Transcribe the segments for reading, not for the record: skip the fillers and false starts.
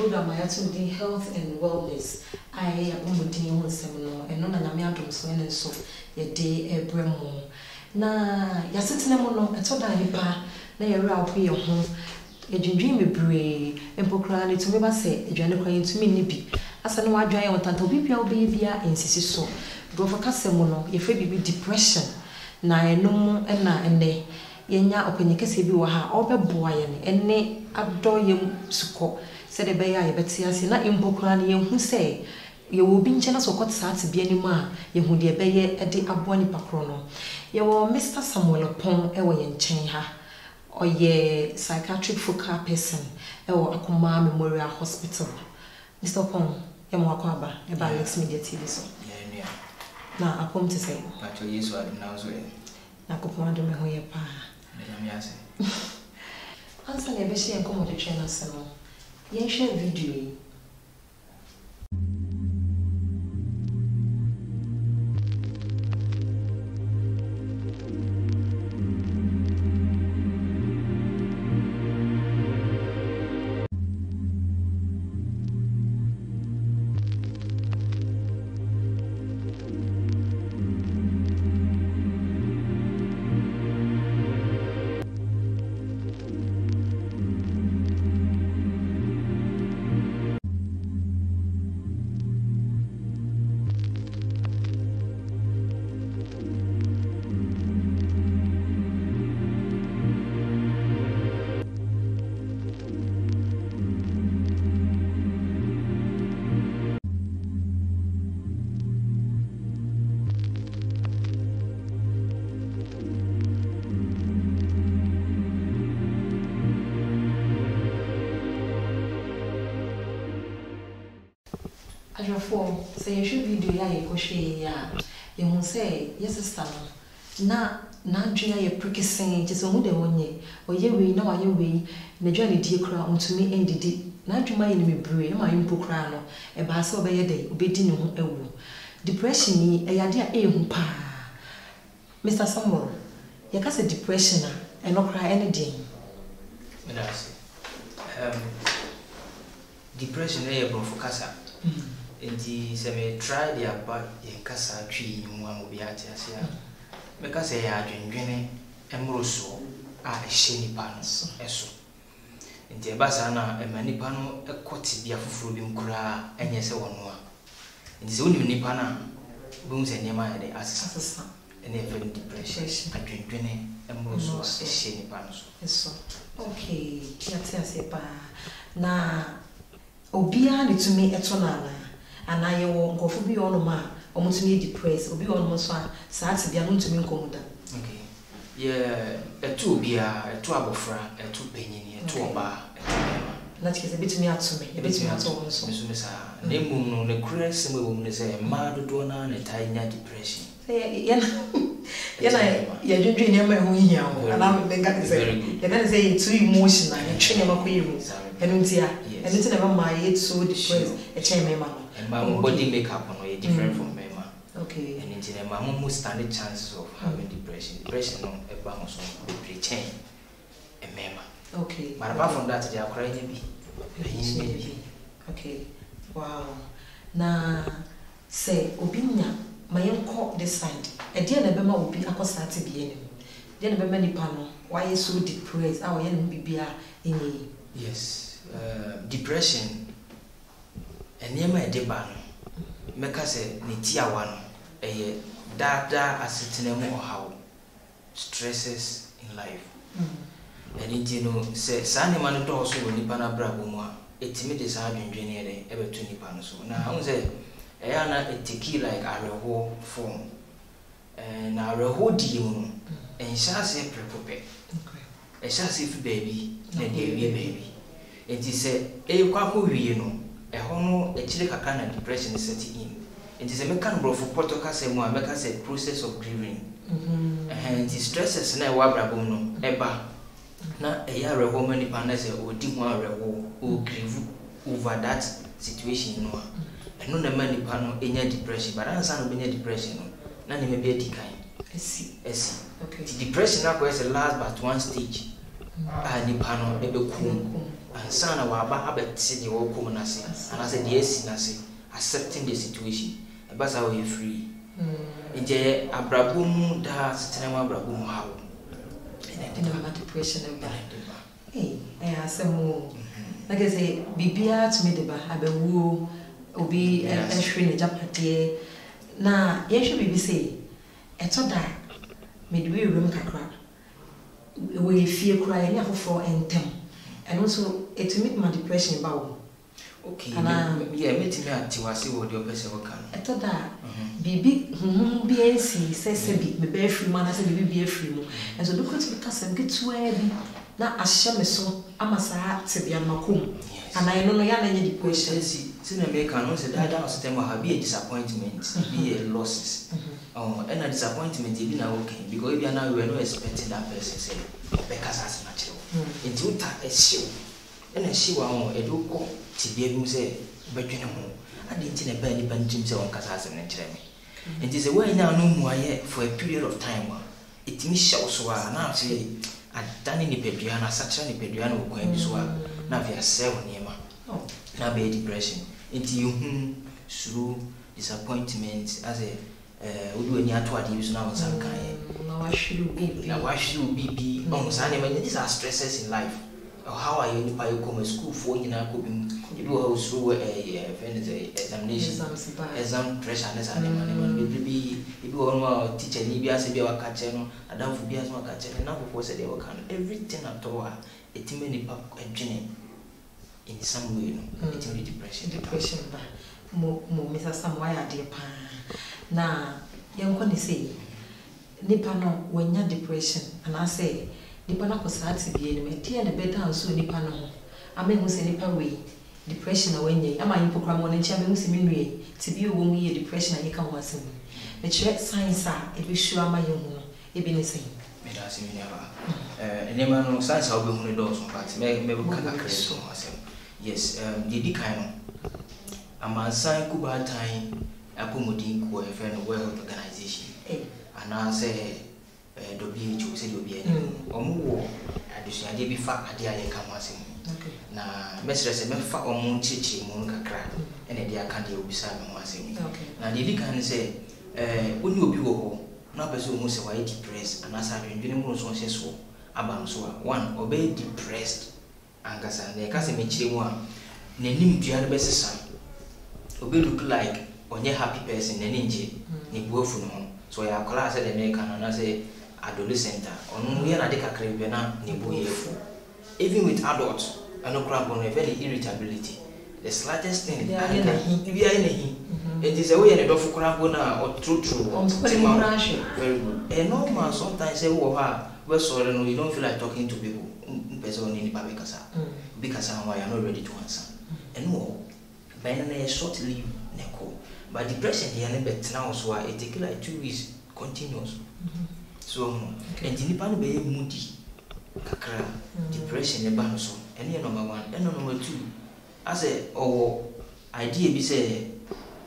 program I to the health and wellness. I am on seminar and non an so and so a day a bremo. Na Yasitinamono, a toda nipa, na yara up your home. A dreamy bray, and proclaim to me, say, a general to me nibi. As I know I dry on Tanto Bibia baby, insist so. Go for Casamono, your baby depression. Na no and na and they. Yenya openikese bi wo ha obeboa ye ne ene adọ ye suko se de be ya ye betia se na impokura ne ye hu se ye wo bi nche na sokot saati bi ani ma ye hu de be ye de abo ni pakro no ye wo Mr. Samuel Pon e wo ye nchen ha oye psychiatric focal person e wo Akoma Memorial Hospital. Mr. Pon ye mo akwa e ba Alex Media TV so yeah na akom te say but you so adu na so e na kopon adu me ho ye pa. Answer never share and come on the channel. You share video. Ajafo say you should video ya ye kohwe ya ye hu say yes sister na adwena ye prikisen je so hu de wonye oye we na waye we na dwa ne die kra ontumi endidi na adwuma ye ne mebre e ma ye mpokra no e ba se obeye de obedi ne ho ewu depression ni e yade a e hu pa Mr. Samuel ye ka say depression a e no kra ene din me na say depression e ye bro focasa Enti se me try their part in kasa twi mu amobiate ase a me ka se ya adwendwene emroso a ehye nipa no eso enti e basa na e manipa no ekoti bia fufuro bi mkura enye se wono a enti se woni nipa na bu se nyema ya de asesa ene e depression adwendwene emroso a ehye nipa no so eso okay yati ase pa na obia ne tumi eto na ana ye wo nkofo bi ono ma omutumi depress obi ono mo so a saati bia no ntumi nkomuda okay yeah etu obia etu abofra etu penyini etu oba na tikese bitumi atume e bitumi ato won so so mesa na emu no ne kures me wo ne say ma dodo na ne tanya depression say yana ya dwedwe ne ma ho hia wo ana me ga say ya ga say too emotional ya twene ma ko yimu enu ntia enu ntia na ma ye too depressed e chen me ma my body makeup no is different from men. Okay. And in my mom standard chances of having depression. Depression no e ba mo so be change e mema. Okay. But apart from that they are crying be. Okay. Wow. Na say obinya mayenko this side. E dia na be ma obi akosate bi enim. Dia na be ma nipa no why so depressed? How ye no bibia enyi. Yes. Depression Eniema edeba no meka se ne tiawa no eye dada asetena mu ohawo stresses in life eni no se sane man do so woni pa na brabo mu a etimi de sa adwendwene ere ebeto nipa no so na hu se eya na etiki like areho form na areho di mu enhya se prepope e sha se fi baby na de wi baby enti se e kwa ko wie no ehono echire kaka na depression set in enti se meka no brofo poto ka se mu a meka se process of grieving enti stresses na e wa brabom no eba na e ya reho mani pa na se odi mu areho o grieve over that situation no eno na mani pa no enya depression but ansa no benya depression no na ne mebe dikan esi okay the depression na ko is the last but one stage ni pa no ebe ku and son of our habit city or common as and I said yes, accepting the situation. But how you free. In the Abrabum das cinema Brabum how. In a depression and hey, I have some more. Like I say, Bibia to me the Bahabe woo, Obi and Shrin Japati. Now, yes, you be say, a toda midway room crack. We fear crying for and tem. And also, it meet my depression about. Okay, yeah, meet me at Tiwasi or your person will come. I thought that Bibi, BNC says, be free man, I said, be free. And so look at the cousin get to where now I shall me so, I must have to be a macum. And I know any depression. See, American knows that I was telling her be a disappointment, be a losses. Oh, and a disappointment, even now, okay, because we are now, we are not expecting that person say, because as natural. Into a show. And a she won't a do call to be able to say, but you know, I didn't in a penny bunching on Casas and Jeremy. It is a way now no more yet for a period of time. It means so now say, I'd done in the Pedriana, such an Pedriano will go in this one. Now we are 7 years. Now be a depression. Into you through disappointments as a would do any other use now some kind. Now I should be almost animal. These are stresses in life. How are you by come school for you now? You go through examination, exam pressure, and animal. Maybe if you want to teach Libya, say you are catching, I don't for be as much catching. Now, before they will come, everything at all, it many pop and journey in some way, it will be depression. Depression, but more Mr. Samway, dear pan. Now, young one say, Nipano, when you're depression, and I say, Nipana was hard to be in a tea and a better and so Nipano. I mean, who say Nipa way, depression away, am I in Pokemon and Champion Simini to be a woman, depression, and you can want me. The church signs are, if you sure my young, it be the same. And never know signs I'll be on the doors, but maybe yes, the kind I'm a sign Kuba time, a Pumudin, who a friend world organization. And I say, WHO said you'll be a more addition. I did be fat at the eye come was now, Messrs. A fat or moon chichi, moon crack, and a dear candy will be silent once. Now, the can say, when you be whole, not person who say why depressed, and as I've been doing most one says so about so one obey depressed, and Gassan, the Casimir one, name the best son. Obey look like on your happy person, and ninja, Nibu from home. So I call as a American and I say adolescent, or we are a caribbean, Nibu. Even with adults, I know crap on a very irritability. The slightest thing, we are in a heat. It is a way and a for crabona or true. Very good. And no man sometimes say, oh, we're sorry, no, you don't feel like talking to people. Because I am not ready to answer. And no, by a short leave, Neko. But depression, the enemy now, so it take like 2 weeks continuous. So, and the Nipan be moody, kakra, depression, and banso, and number 1, and number 2. As a idea be say,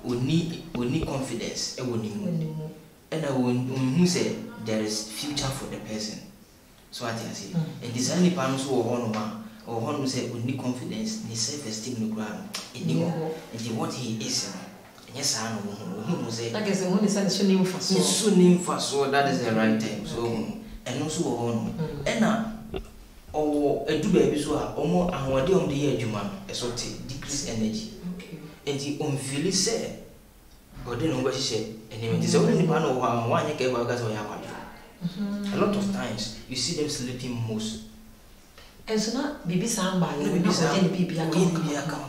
we need confidence, and I will say there is future for the person. So I say, and this only parents who are or one say we need confidence, need self-esteem, no ground, in what he is. Yes, I know. Say, like I said, when it's soon name for so that is the right time. So, and also on, and now, a do baby so almost and what on the year, human, a sort of decrease energy. And the unfeeling say, but then nobody said, and it is only one of one you gave a gas or a lot of times you see them sleeping most. And so now, baby, somebody, baby, come.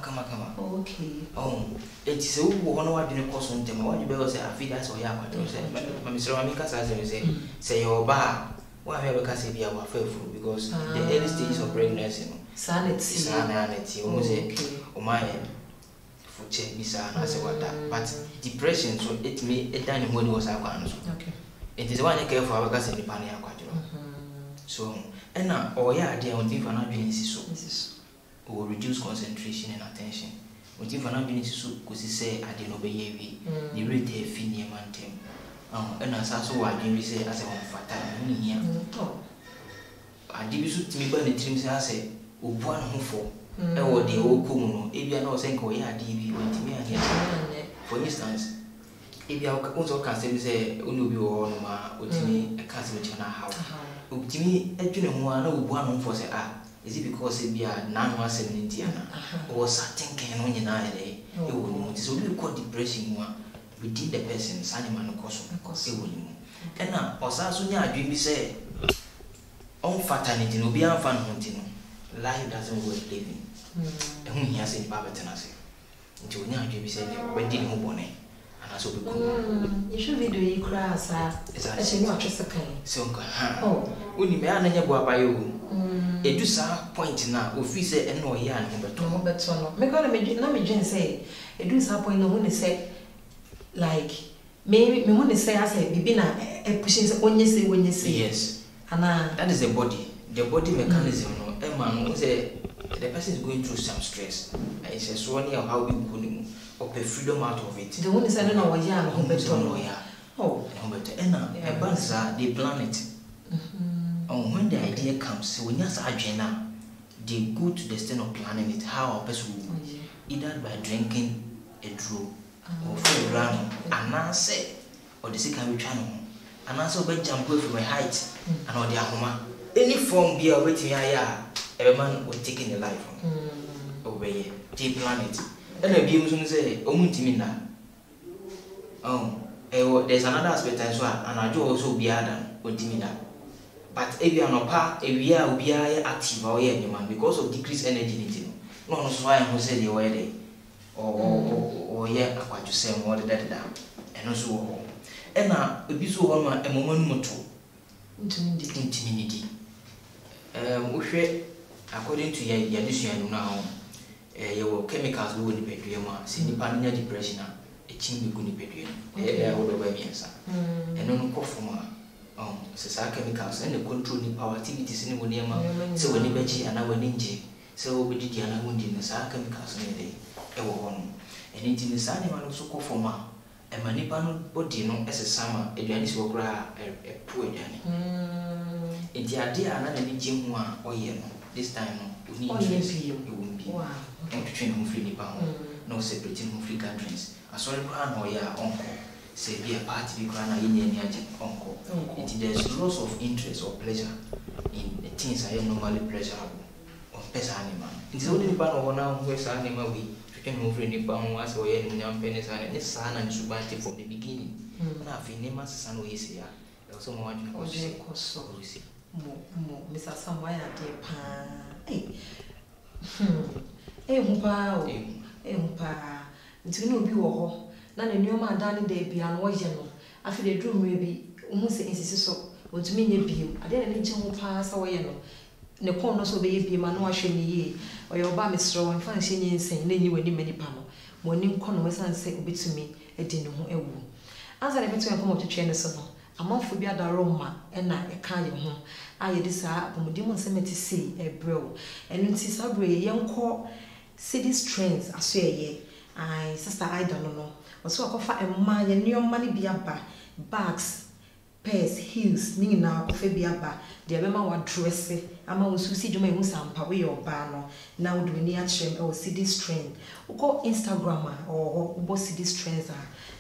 Okay. Oh, it is a one word in a course on them. What you better say, I feel that's what you have to say. Mr. Ramika say, your bar, why have a say be our faithful because the early stages of pregnancy, sanity, oh my, for check me, son, I say what that. But depression, so it may a dining when was our answer. Okay. It is one I care for our gas in the pania. So, and now, oh yeah, they are on different abilities or reduce concentration and attention. When different abilities, because he say, I didn't obey the rate a fee man term. And as I saw, I didn't say as I want fatal here. I did to me by the dreams I say, one for ɛwɔ deɛ wɔkɔ mu no ebia na ɔsɛ nka ɔyɛ adeɛ bi wɔntumi anyɛ for instance ebia wosɛ ɔka asɛm sɛ ɔne obi wɔ hɔ no ma ɔtumi ɛka asɛm kyɛ no ahaw ɔtumi adwene ho a na ɔbua no mfɔ sɛ is it because ebia n'ano asɛm no nti ana ɔwɔ certain kan no nyinaa yɛ dɛ ɛwɔ ne mu nti sɛ obi kɔ depression mu a within the person saa nneɛma no kɔ so ɛwɔ ne mu ɛna ɔsaa so nyɛ adwene bi sɛ ɔmfata ne nti no obiara mfa ne ho nti no life doesn't worth living ɛho hia sɛ nipa bɛtena ase nti ɔnyɛ adwene bi sɛ ɔbɛdi ne ho bɔne anaasɛ ɔbɛkum yɛhwɛ video yi koraa saa ɛhyɛ ne watwe sɛ kan sɛ ɔnka wonim ɛa na nyɛ boabayɛ o ɛdu saa point na ofii sɛ ɛna ɔyɛ a ne ho bɛtɔ no mekɔ na medwene sɛ ɛdu saa point na hu ne sɛ like me hu ne sɛ asɛ biribi na ɛpuhyɛ sɛ ɔnyɛ sɛ yes ana that is the body mechanism no ɛma no sɛ the person is going through some stress ɛsɛ so ne how we go ne mu ɔpɛ freedom out of it the one sɛ no na wɔyɛ a ne ho bɛtɔ no ne ho bɛtɔ ɛna ɛba saa they plan it when the idea comes when you are adwena they go to the extent of planning it how a person will either by drinking a draw or for run and say or the second we try and also by jump from a height and or the ahoma any form be a waiting every man will take in the life obey they plan it and a beam soon say omuntimina there's another aspect as well and I do also be other untimina. But if you are not part, if we are active or man because of decreased energy, no, so I am say the way or yeah, I quite to say more than that, and also, and now a bit so one a moment more intimidity. According to your addition now, your chemicals will be bedroom, see the panic depression, a chin be good bedroom, I would obey answer, and no cough so chemicals and the control the power activities in the so when you bet and I went in jail, so we did the wounding the chemicals in the day, and it in the sun, man also call for ma, and manipano body no as a summer, a Janis will cry a poor Danny. In the idea, another gym one or yellow, this time we need you won't be and to train home free pound, no separating home free countries. I saw a crown or ya uncle. Say be a party be grand in uncle. There's lots of interest or pleasure in the things I am normally pleasurable or pesa animal. It's only the of now where's animal we can move in the bound once or any young pennies and this son and subati from the beginning. Nothing name as son we see. There was so much so Mr. Somewhere dear pan. It's going to be war. Na ne nneoma adane da bia no woye no afi de drum bi umu se insisi so wotumi nya biem ade na ne gye ho pa sa woye no ne kon no so be ye biem na wahwe ne ye oye oba mesro won fa nche nyi nsen na nyi wani manipa no mo ni nkɔ no wesan se obetumi edi ne ho ewu ansa ne betu enkom otwetwe ne so no amanfo bi adaro ma na eka ye ho aye de saa apomodi mo nsemeti sei ebrew enu nti sabre ye nkɔ city strengths aso ye ai sister I don't know so akofa emma ye nneoma ne bia ba bags pairs heels ni na akofa bia ba de be ma wa dress ama wo susi dwuma ehu sampa we your ba no na wo do ni a chem o cd strength uko Instagram or ubo cd strengths a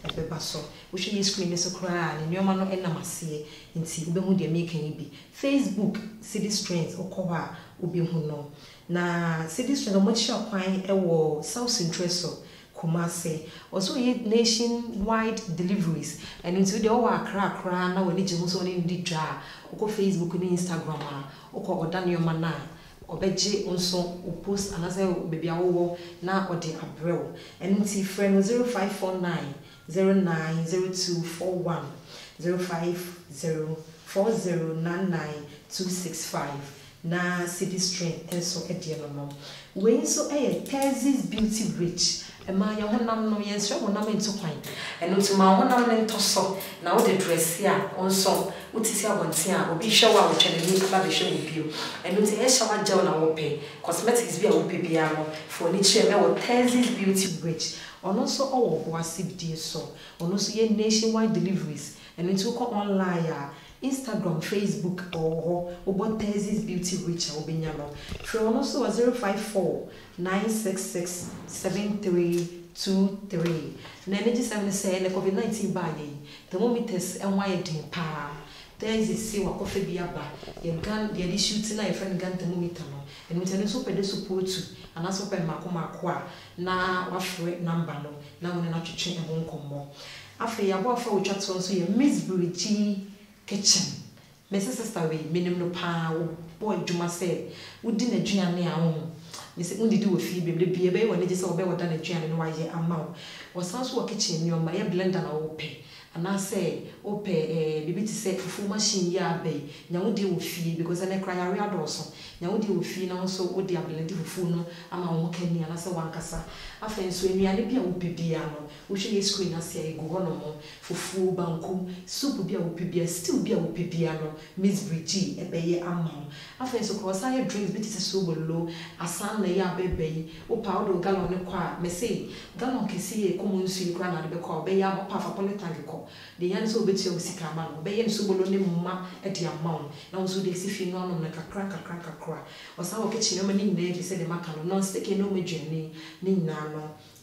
ebe ba so wo hwe ye screen so kra ne nneoma no enamase nti ube hu de make kan bi Facebook cd strengths ukoba ube hu no na cd strengths mo chi akwan ewo South Central Kumase also nationwide deliveries and into the over Accra na when you so ni di dra uko Facebook ni Instagram uko odan your mana obeje unso post anase baby awo na ode abrel and nti friend 0549 090241 0504099265 na city strength enso ediano no we so Texas Beauty Rich Emma ya honam no yen hwe honam ento kwan eno tuma honam ne ntoso na wo de dress ya onso utisi abonte a obi hwe wa wo twene ni ba be hwe wo bio eno ti e shawa gel na wo pe cosmetics bi a wo pe bia no for ni chere wo Texas Beauty Rich ono so owo bo asibdie so ono so ye nationwide deliveries eno ti ko online a Instagram, Facebook, or about Tezzy's Beauty Reach or Binyano. From also 054 966 7323. Nanny 7 say the COVID-19 body. Thermometers and wiring pa. There is a sea or coffee biaba. Your gun, the addition shooting a friend gun thermometer. And we tell so pede support to and also pen Makoma na wafre number no. Now when not to change and won't come more. After your waffle, which are so your Miss Bridgie kitchen. Mrs. Sister, we minimum power. Boy, Juma said, we didn't a dream near home. Miss only do a fee, baby, a baby when it is all better than a dream and why ye amount. Was also a kitchen, your my blender or pay. And I say, oh, pay baby to say for full machine, ya bay. Now deal with fee because I cry a real also. Now deal with fee now, so would the ability of funo. I'm a walking and I say one cassa. I feel so in the Alipia would be piano, which is screen as say go on for full banco, soup be a whoopie, still be a whoopie piano, Miss Bridgie, a bay amount. I feel so cross I drinks, but it's a so low, a son lay a baby, or powder gallon of choir, may say, gallon can see a common sweet grandmother because bay am a puff upon the tangico. The young so bit of Sicama, bay and so only mamma at the amount. Now so they see you on like a crack, or some kitchen, no many names, said the macaron, non sticking no journey, Nina.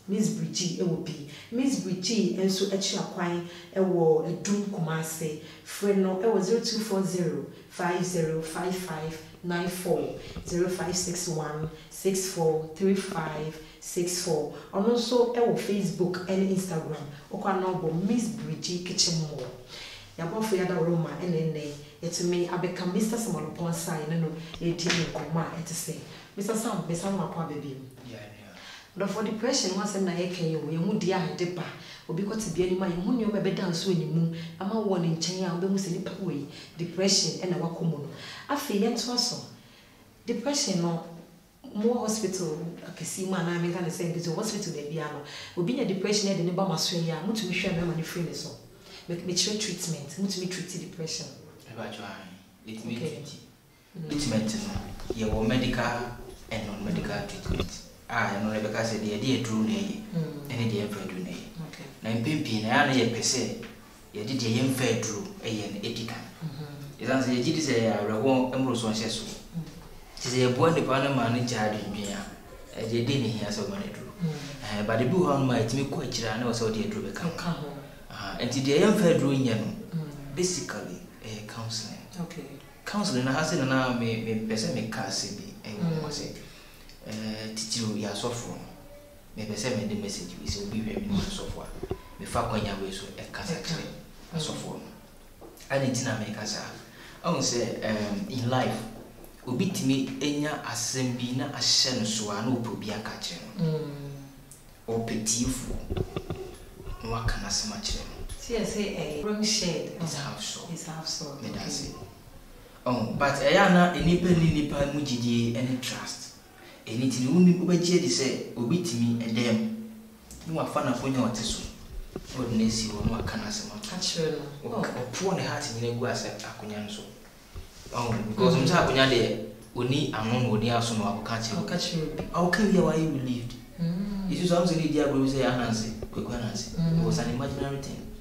Miss Bridgie, it will be Miss Bridgie, and so at your quine, a war, a doom Kumase, friend no, it was 0240 505594 0561 643564, and also our Facebook and Instagram, or Miss Bridgie Kitchen More. Yabo for yada Roma and then to me, I become Mr. Small upon sign and no, 18 Kuma, and to say, Mr. Sam, Miss Sama, baby. But for depression, once and I can you would dear depart, or because to be any man, you may be down so any moon, I'm a one in China, almost any way, depression and a wakumono. I feel yet also. Depression or more hospital, I can see man, I'm going to say this hospital, the piano, will be a depression at the neighbor Australia, much to me share my money free so. Make me treatment, much me treat depression. About it me treatment, your medical and non medical treatment. No, Rebecca said the idea drew nay, and the emperor drew nay. Now, Pimpin, I only per se, you did a young fair drew a young etica. It answers a giddy say, I won't embrace one says so. Tis a boy, the Panama child in me, as they didn't hear so many drew. But the blue horn might make quite I know so dear drew become. And to the young fair drew in basically a counseling. Okay. Counseling, I has an army, may pessimic cassidy, and was it. Teach you your software. Maybe send me the message is will be very much software. Before going away, so a cassette software. I didn't make us. I will say, in life, will be to me any assembly, a shen so I know to be a catcher or petit fool. What can I say much? See, I say a wrong shade is half so. It's half so. Oh, but I am not any penny mujidi any trust. Anything you will be say, will beat me and them. You are fun upon your tissue. What Nancy or no can answer my catcher or poor heart in a glass at Acunyanso. Oh, because I'm talking there, we need a non would near some of catch you. How can you why you believed? It is also the idea we say Nancy, quick Nancy. It was an imaginary thing.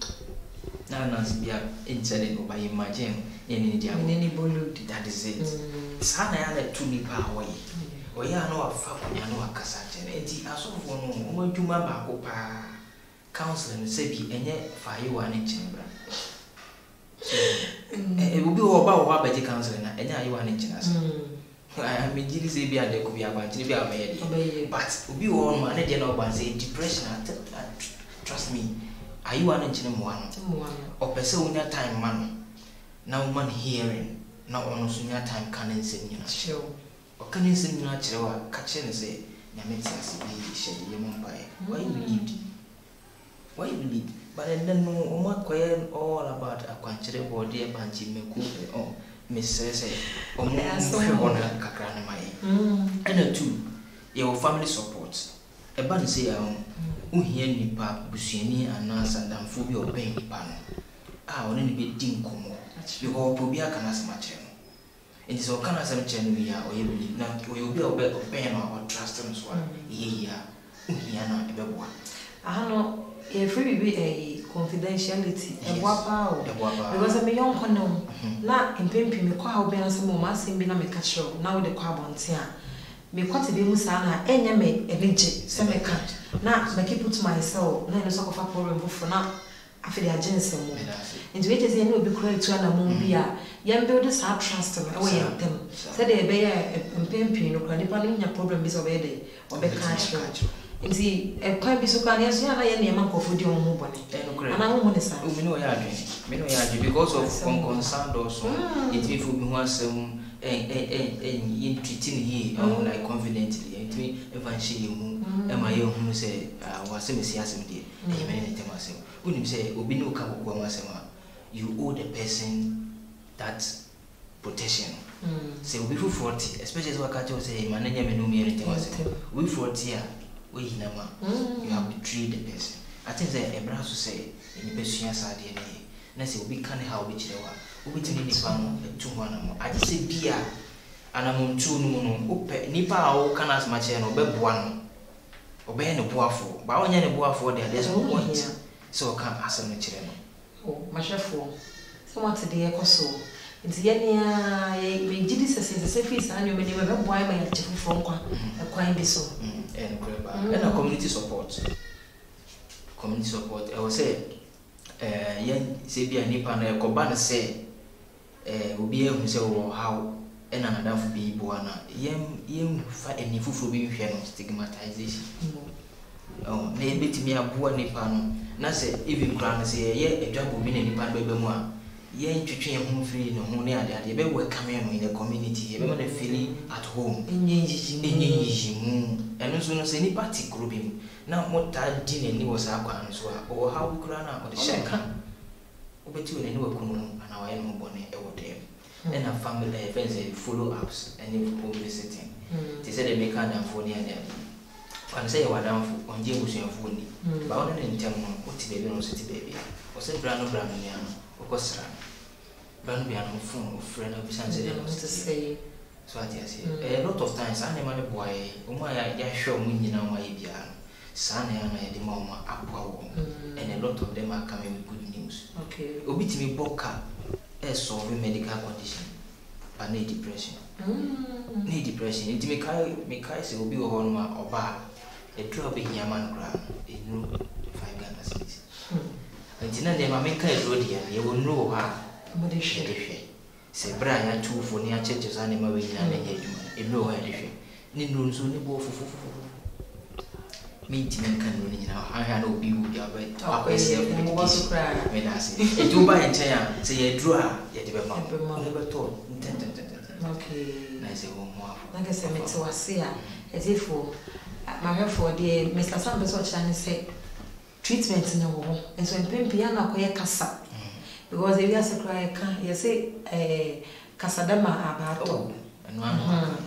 Now Nancy be incident by imagine any bolute that is it. Sana had 2 nipa away. Or ya no afa kunya no akasa tene enti asofo no mo adwuma ba ko pa counseling say bi enye fa yi wa ne chinbra so e will be oba ba be counseling na enye ayi wa ne china so I mean jiri say bi ade ko bi abanti bi ameye but obi wo no ane de na oba say depression trust me ayi wa ne china mo ano o pese unya time man na woman hearing na ono sunya time canon say nyina sure. Can you sing natural catching and say, Yametas be shed lemon pie? Why you believed? Why you believed? But I don't know what quiet all about a quantity or dear Banchi Meku or Miss Say, or more on her Cacranamai. And a 2, your family supports. A bunny say, who hear me pap, Busini and Nance and Amphobia or Penny Pan. I will only be dinkum. You all Pobia can ask much. It is all kind of some genuine or you believe now, you will be a bit of pain or trust and so on. Yeah, not a one. I know if we be a confidentiality because I'm a young one na impempi me kwa obi na se mo ma sem bi na me ka kire na wo de kwa abonte a me kwate be mu sa na enya me elege se me ka na me keep to myself na no so kofa problem bufo na afede agency mo nti we tese ni obi kura tu na mo bi a yam build this trust me we yam them say dey be impempi no kura nipa no nya problem bi so be dey obi ka kire nti kwa bi so kwa na yaso na ye ne ma nkofo di omo bone ana ho ne sa me no ya adwen because of concerned also it me fu bi ho asem in treating here like confidently it me even she mu e ma ye hu say wasem si asem de e me ne tem asem unim say obi no ka kokwa ma asem you owe the person that protection say obi fu 40 especially as wakacho say mananya me no me ne tem asem we 40 we hinama you have to treat the person. I think that a brand to say in the best chance I did. Nancy will be kind of how which they were. We to need to one. I just say beer and I'm on 2 no nipa or can as much and obey one. Obey the boafo. But when you're a boafo, there's no point. So I can't ask them children. Oh, my chef for someone today echo so. It's Yania, we did this as a safe and you may never buy my chief from a quine be so. And a community support. Community support. I will say, yen say be a nipa na ekobana say, obi ehun say how and another for be boana. Yen fa any fufu be hwe stigmatization. Oh, na ebetimi aboa nipa no. Na say even kran say ye adwabo bi na nipa be mu a yen twetwe ho free no ho ne ade be welcome in the community. Ye be na feel at home. Enyi mu. Eno so no say ni party group bi na mota di nani wo sa kwa so a o how we kura na o de shaka obeti we nani we kunu na wa eno bone e wo dem and a family friends follow ups and if home visiting they say they make an phone and when say wa down for on je busu phone ni ba wona ne ntem no o ti baby no so ti baby o say brano ni ano o ko sra brano bi ano phone o friend of sense they no to say so I say a lot of times I never boy o ma ya hwe mu nyina ma ye bia sana yana ya de mama apoa and a lot of them are coming with good news. Okay. Obitimi boka solve medical condition but no depression. No depression. It me kai say obi wo hono ma oba e draw be hiaman kra e no 5 Ghana cedis. Antina de ma me kai draw dia ye wo no ha mo de hwe. Se bra ya tuufo ni a cheche sana ma we nyina na nya adwuma. E no ha de hwe. Ni no nso ni bo fufu me can no nyina ha na obi wu ya be ta kwese mo bo so kra me na se e do ba enche ya se ye dru a ye de be ma mo be to okay na se wo mo afo like say me to wase a ezefo ma hwefo de Mr. Sam be so cha ni say treatment na wo enso empempi ya na koye kasa because area se kra ka ye say kasa dama abato no ano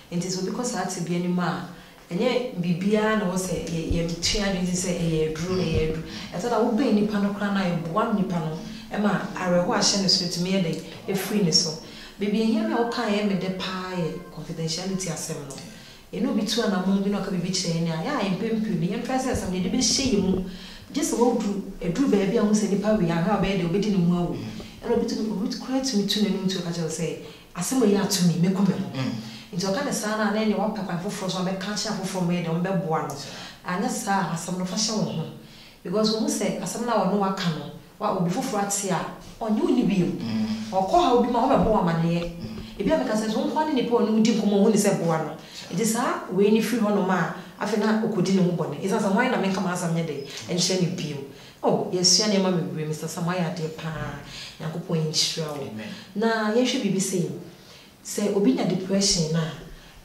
it is because that be any ma enye bibia na wo se ye tua de se ye dru eta da wo be nipa no kra na ye boa nipa no e ma areho ahye ne so tumi ye de e free ne so bibi ehia na wo kan ye me de pa ye confidentiality asem no eno bi tu na mo bi no ka bibi kire ni ya empempi ni ye mfase asem de be hye mu just wo dru ba bia ho se nipa we ya ha ba de obedi ni mu awu eno bi tu kra tumi tu na ni tu ka je say asem ye atumi me kome mo nti oka ne sana na ne wapa kwa foforo so be ka cha foforo me de on be boa no anya sa asem no fa hye wo ho because wo say asem na wo no waka no wa obi foforo ate a onye oni bi okọ ha obi ma ho be boa mane ebi a me ka se so nko ne nipa onu di nkomo ho ne se boa no edi sa we ni free ho no ma afi na okodi ne ho bone isa sa why na me kama asam nye de enhye ne bio oh yes ya ne ma me bre Mr. Samaya de pa yakopon nchira wo na yehwe bibi say obi na depression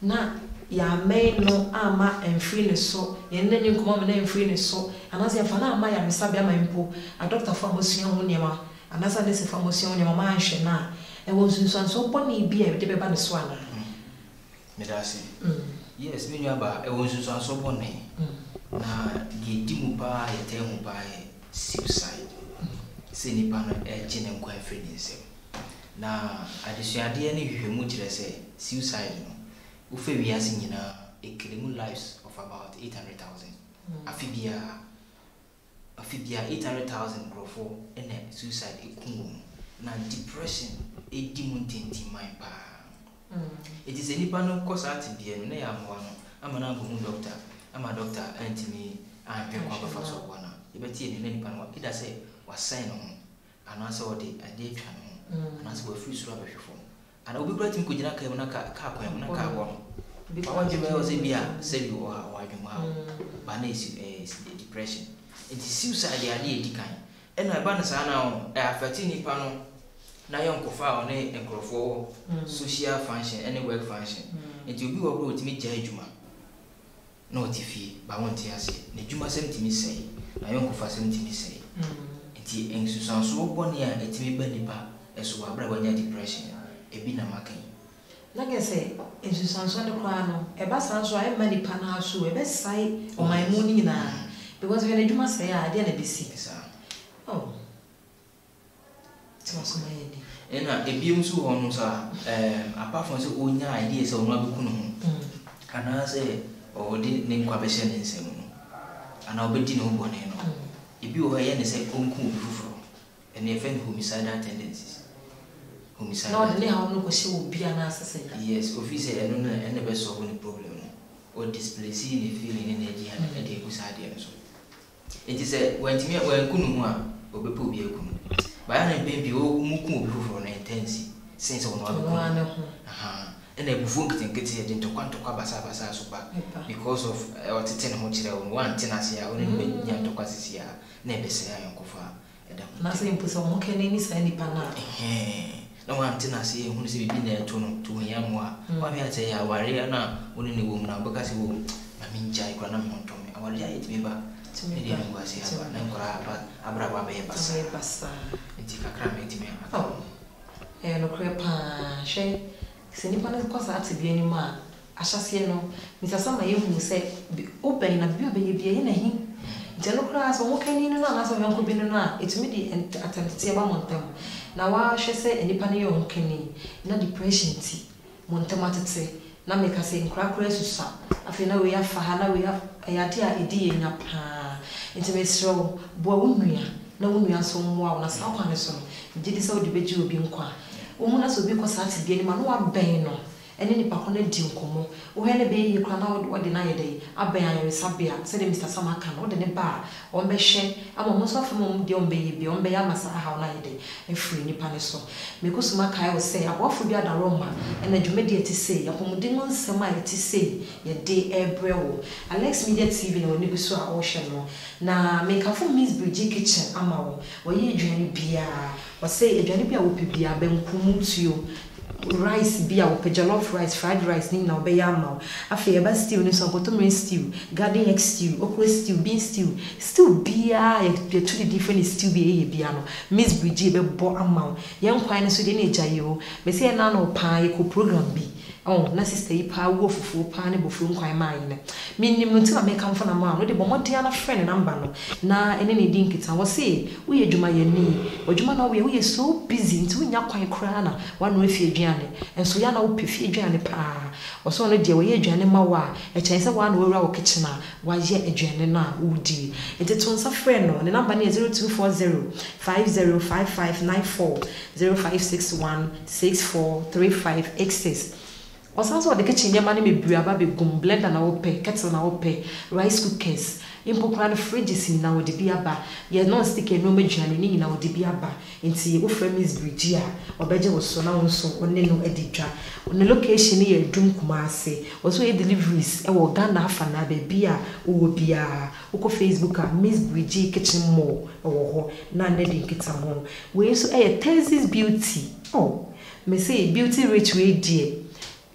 na ya may no ama enfree ne so ye nne nyi nkoma me na enfree ne so anase ya fa na ama ya mesa bia mampo a doctor fa mosia ho niema anasa ne se fa mosia ho niema ma ahwe na e wo sunsun so boni bia e de beba ne so ana me da se yes me nwa ba e wo sunsun so boni na ye di mu ba ye te hu ba suicide se ni pa no e gene nkwa enfree ne se na adisuade ne hwehwemu kire se suicide no wo fe wiase nyina a killing lives of about 800,000 afibia afibia 800,000 grofo ene suicide ekum na depression edi mu ntenti man pa it is enipa no kosa atibia no na ya mo no ama na go doctor ama doctor antimi ampe kwa fa so bona yebeti eni na nipa no ida say wasign no ana say ode ade atwa no ana say we free sura behwefo ana obi kura tim ko gina ka na ka kwa na ka wo no ba wanje we say bia say you wa adwuma ba na is depression it is suicide ya dey edikan ena ba na sa na affect nipa no na yonkofa o ne enkrofo social function any work function it will be wo bro timi gya adwuma na otifi ba wonte ase na adwuma sem timi sei na yonkofa sem timi sei enti ensusanso boni a etimi ba nipa eso abra wanya depression ebi na makan na gese ensusanso ne kwa no e ba sanso ai ma nipa na aso e be sai o mai mu ni na because when adwuma sei a dia na bisi oh so my idea ena ebiem so ho no sa apart from say onya idea say ono abeku no ana say o de ne nkwa be hye ne nsem no ana obedi ne ho bone no ebi o ye ne say onku obi fufuro ene efe ne homicidal tendencies homicide no de ne ha no ko hye obi ana asese yes office eno na ene be solve the problem no o displace ne feeling ne edi ha na de ku sa de no so it is a when timi when kunu ho a obepo obi ekunu baya na baby o muku obi fufuro na intense since ono abeku aha ene bufu nkete ye de ntokwa basa so ba because of otete ne ho kire o one tenase ya oni be nya ntokwa sisi ya na ebese ya yonkofa eda na se impuso mo kene ni sa ni pana na one tenase ye hu se bibi na eto no to ya mo a wa bi ate ya ware na oni ne wo mu na baka se wo na minja ikwa na montome aware ya yetime ba Media ngwasi hapa na nkora abra wa be basa enti kakra metime no krepa she senipa na kosa atibia ni ma ahyase no misasama yehu se open na bia be bia na hi nti no kra so wokani no na so yanko bi no na etumi di attention ba montam na wa hwe se enipa ne yo nkani na depression ti montam atete na meka se nkra susa afi na we afa ha na we ayade a edi enya pa nti mesro bo wunua na wunua so mwa na sa kwa ne so gidi se odi beji obi nkwa wo mu na so bi ko sa ati bi ni ma no wa ben no ene ni pa ko na di nkomo wo he ne be yi kwa na wo de na yede aben ayo sabia se de Mr. Samaka no de ne ba o mbe hye ama mo so fa mo de o mbe yi bi o mbe ya masa ha na yede e free ni pa ne so me ko suma kai wo se abofo bi ada Roma ene dwumedi eti se ya komudi mo nsema eti se ye de ebrewo Alex Media TV na oni bi so a o hye no na me ka fo Miss Bridget Kitchen ama wo ye edwani bia wo se edwani bia wo bibia benkumu tuo rice bia wo jollof rice fried rice ni na obeya ama afi eba stew ni so kotomre stew garden egg stew okra stew bean stew bia ye two different stew bia no Miss Bridget be bo ama ye nkwan ni so de na ejaye o me se na no pa ye ko program bi na sister yi pa wo fufu pa ne bofu nkwan ma yi na minnim nti na make am for na ma no de bo modern na friend number no na ene ne din kita wo se wo ye dwuma ye ni odwuma na wo ye so busy nti wo nya kwan kra na wa no afie aduane enso ya na wo pefie aduane pa wo so no de wo ye aduane ma wa e chen se wa na wo wura wo kitchen na wa ye aduane na wo di enti to nsa friend no ne number ne 0240 505594 0561 643586 Osanso de kitchen ya mani me buaba be gum blender na ope kettle na ope rice cookers impokra no fridges ni na odi biaba ye non stick no maduane ni na odi biaba enti wo fra Miss Bridget a obeje wo so na wonso onne no adidwa ne location ni ye dum Kumase also ye deliveries e wo Ghana afa na be bia wo bia wo Facebook a Miss Bridget Kitchen Mall wo ho na ne di nkita ho we so e Texas Beauty me say beauty rich we die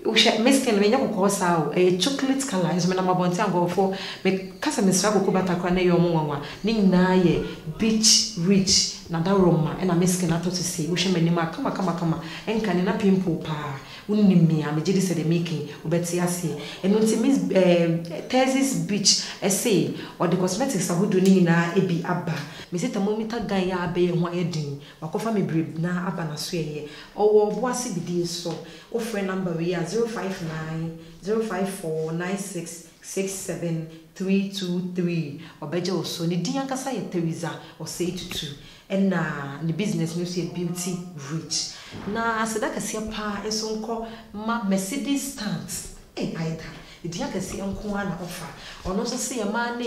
Usha mesken me nyako ko sao chocolate color is me na mabonti ango fo me kasa me sra ko bata kwa na yo monwa ni na ye beach rich na da Roma na mesken ato to say usha me ni ma kama enka ni na pimple pa unni me am jidi se de making obeti ase eno nti Miss Texas Beach say or the cosmetics ahudu ni na ebi aba me se thermometer gan ya abe ho edin wakofa me brib na aba na so ye owo boase bidi so offer number we are 059 054 96 67 323 obeje oso ne din ankasa ye Teresa Osei-Tutu na ne business no so Beauty Rich na aseda kase pa eso nko ma Mercedes stands aida dia kase nko ana ofa ono so se ye ma na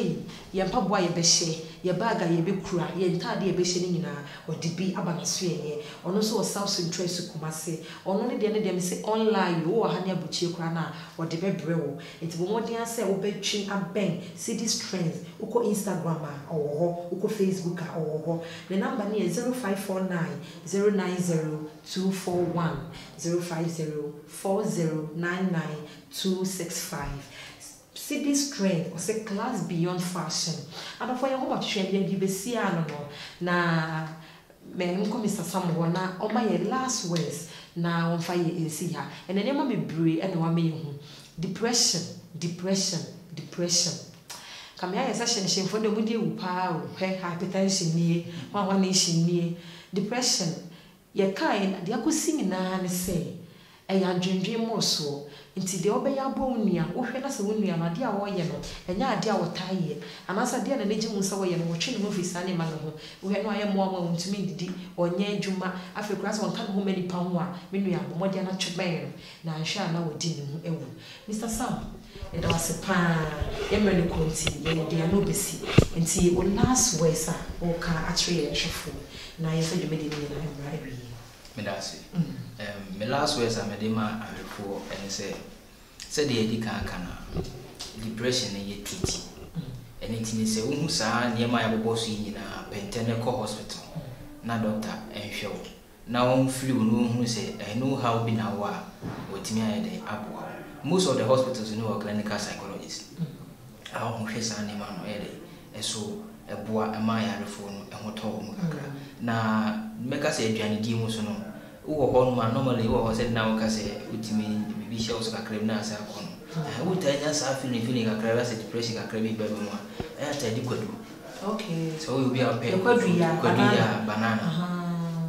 ye mpaboa ye behye ye baga ye bekura ye ntade ye behye ni nyina odibi abanaso ye ono so South Central Kumase ono ne de me se online wo ha ne abuchie kura na odi bebre wo enti bo modin ase wo betwi aben city strength uko Instagram a owo uko Facebook a owo the number ni 0549 090 241 050 4099 265 City strength or say class beyond fashion. And for your home trend, you be see no na me nko Mr. Samuel na o my last words na on fire see her. And the name me brave and wa me hu. Depression. Come here session for the mudi upa hypertension nie, one nation nie. Depression. Ye kind de akosi na ne say. Eya dwendwen mo so nti de obeya abonua wo hwe na se wonua na de a wo ye no enya ade a wotaye anasa de na neji mu nsa wo ye no wo twe ne office ane ma no ho wo hwe no aye mo ama wontumi didi onye adwuma afekura se wonka ho mani pa ho a menua bomode na tweben na ahwe na wodi ne hu ewu Mr. Sam e da wase pa ye mre ne konti ye de ano besi nti wo last words a wo ka atre ye hwefo na ye fe dwumedi ni na mra ewi Medasi. My last words are medema and report and say the edika kana depression and yet treaty. And it is a woman sa near my boss in a Penteneco hospital. Na doctor and show. Now on flew no who say I know how been a war with me at the Abwa. Most of the hospitals know a clinical psychologist. Our home face animal no so a boy a Maya phone and what told na meka say aduane di mu so no wo ho no normally wo said now ka say utimi bibi show so kakra na asa ko no wo ta nya sa feeling kakra say depression kakra bi baba mu a ta di kwadu okay so we be a pay kwadu ya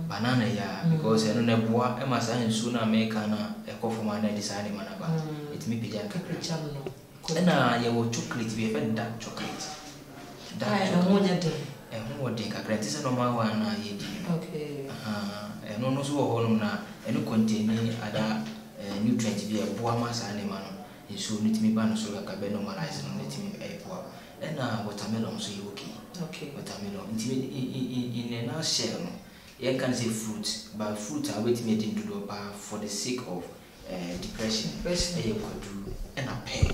banana ya because eno na boa e ma sa nsu na meka na e ko fo ma na di sa ni mana ba itimi pija kakra no na ye wo chocolate bi e fe dark chocolate who think a great is a normal one. Okay. No, no, so home now, and no contain other nutrients be a boamas animal. You should need me ban so like a normalized on let me a poor. And watermelon so you okay. Watermelon in a nutshell. You can say fruit, but fruit are waiting made into the bar for the sake of depression. You could do and a pear.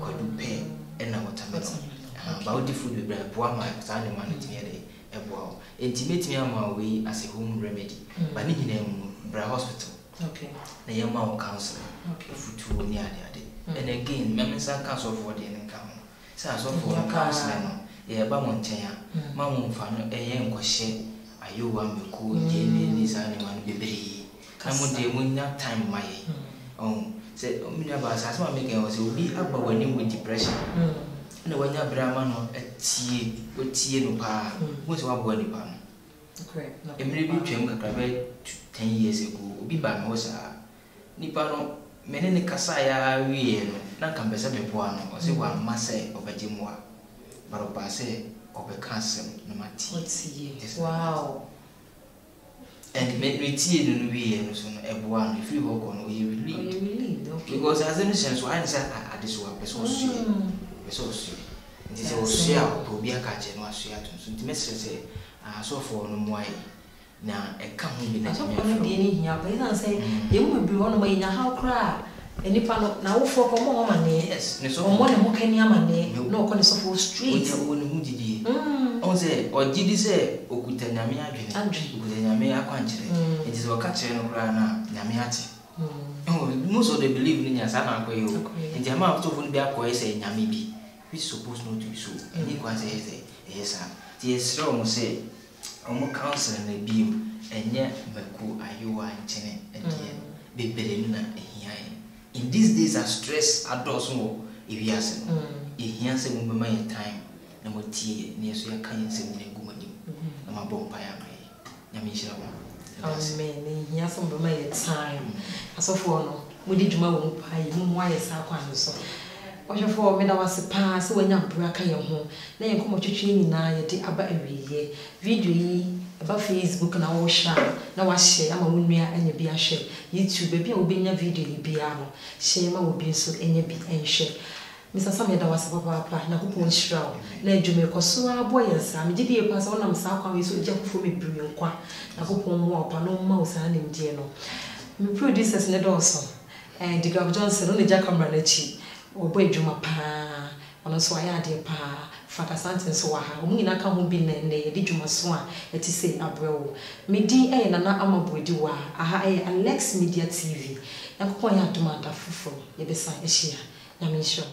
Could do pear and a watermelon. About the food with bread, poor my son, a bow. Intimate me on my way as a home remedy, but in name, Bra Hospital. Okay. The young man counselor, okay, for 2 near the and again, members are counsel for the income. So, for counselor, a bamon chair, Mamma fan, a young question. Are you one to cool this animal baby? Come on, they win that time, my own. Said, Omnibus, as my making was will be up when you with depression. No when your Brahman at tea, what tea no pa, what's our body pan? Correct. A maybe 10 years ago, be by Mosa Nipano, many Casaya, we not be one or say one massa of a jimoa, but a passe of a castle, no matter. Wow. And make me tea and we and so a one if you walk on, we relieve. Because as an essence, I said, I this one, so it is all share to be a catcher, no share to message so for no more. Now, a company be not here, but I say, you will be one way in a how cry. And if I now for more money, yes, no more than what can your money, no con so for street. On say, or did you say, O could tell Namia, Andrew, with Namia country? It is a catcher no crana, Namiati. Oh, most of them believe in your son, and the amount of be a say Namibi. We suppose not to be so. And he quite says, yes, sir. The strong say, I'm counseling a beam, and yet, Maku, are you and Chene, and yet, be Belina, in these days of stress, I don't know if he has a woman time, and what tea near so your kind of sending a woman. I'm a bomb by a Yamisha. Amen. He has some time. As of one, we did my own pie, why is our so. Ɔhwɛfo me da wase pa se wanya braka ye ho na ye komo twetwe nyina ye de aba awiye video yi aba Facebook na wo share na wa share ama wo nua anya bi ahwɛ YouTube bia wo benya video yi bia no share ma wo bi so anya bi enhwɛ Mr. Sam da wase papa na kupon shiraw na adwume koso abo yensa me gidi e pa se wonam sa kwa we so gya kofo me biri nkwa na kupon mo opa no ma wo sa nim die no me producers ne dɔɔso the Gab Johnson no gya camera na chi obo adwuma pa ono so aya ade pa faka santen so wa ha omu nyina ka ho bi na ye de dwuma so a eti se abrewo me din nana amabodi wa aha Alex Media TV na kupon ya aduma da foforo ye besa ehia na me show